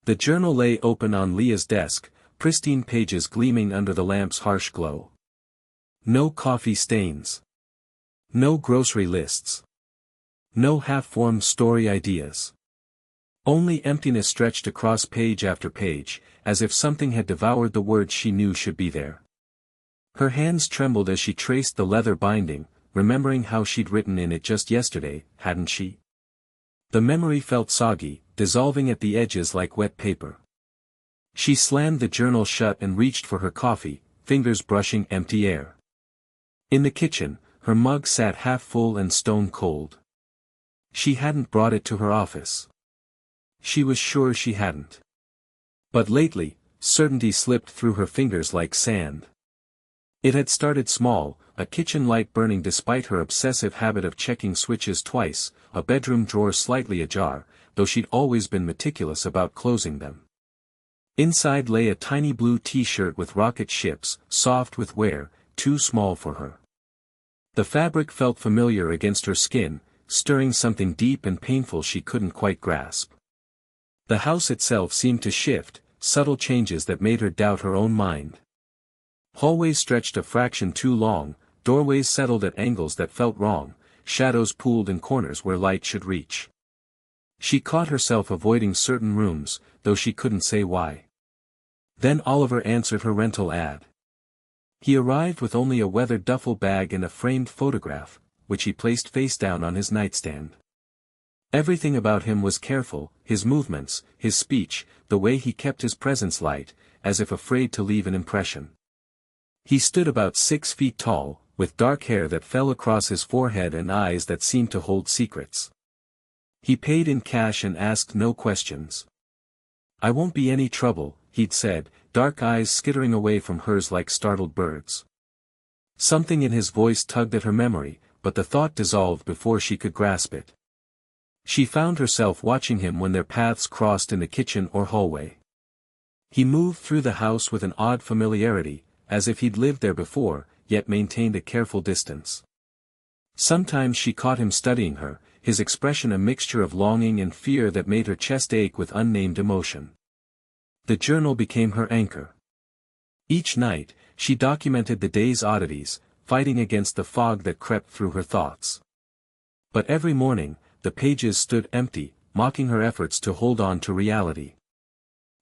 The journal lay open on Leah's desk, pristine pages gleaming under the lamp's harsh glow. No coffee stains. No grocery lists. No half-formed story ideas. Only emptiness stretched across page after page, as if something had devoured the words she knew should be there. Her hands trembled as she traced the leather binding, remembering how she'd written in it just yesterday, hadn't she? The memory felt soggy, dissolving at the edges like wet paper. She slammed the journal shut and reached for her coffee, fingers brushing empty air. In the kitchen, her mug sat half full and stone cold. She hadn't brought it to her office. She was sure she hadn't. But lately, certainty slipped through her fingers like sand. It had started small, a kitchen light burning despite her obsessive habit of checking switches twice, a bedroom drawer slightly ajar, though she'd always been meticulous about closing them. Inside lay a tiny blue t-shirt with rocket ships, soft with wear, too small for her. The fabric felt familiar against her skin, stirring something deep and painful she couldn't quite grasp. The house itself seemed to shift, subtle changes that made her doubt her own mind. Hallways stretched a fraction too long, doorways settled at angles that felt wrong, shadows pooled in corners where light should reach. She caught herself avoiding certain rooms, though she couldn't say why. Then Oliver answered her rental ad. He arrived with only a weathered duffel bag and a framed photograph, which he placed face down on his nightstand. Everything about him was careful, his movements, his speech, the way he kept his presence light, as if afraid to leave an impression. He stood about 6 feet tall, with dark hair that fell across his forehead and eyes that seemed to hold secrets. He paid in cash and asked no questions. "I won't be any trouble," he'd said, dark eyes skittering away from hers like startled birds. Something in his voice tugged at her memory, but the thought dissolved before she could grasp it. She found herself watching him when their paths crossed in the kitchen or hallway. He moved through the house with an odd familiarity, as if he'd lived there before, yet maintained a careful distance. Sometimes she caught him studying her, his expression a mixture of longing and fear that made her chest ache with unnamed emotion. The journal became her anchor. Each night, she documented the day's oddities, fighting against the fog that crept through her thoughts. But every morning, the pages stood empty, mocking her efforts to hold on to reality.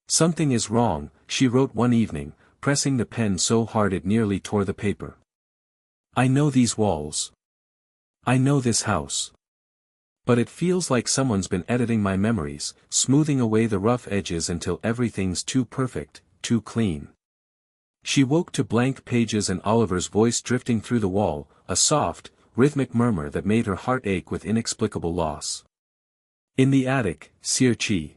"Something is wrong," she wrote one evening, pressing the pen so hard it nearly tore the paper. "I know these walls. I know this house. But it feels like someone's been editing my memories, smoothing away the rough edges until everything's too perfect, too clean." She woke to blank pages and Oliver's voice drifting through the wall, a soft, rhythmic murmur that made her heart ache with inexplicable loss. In the attic, Sir Chi.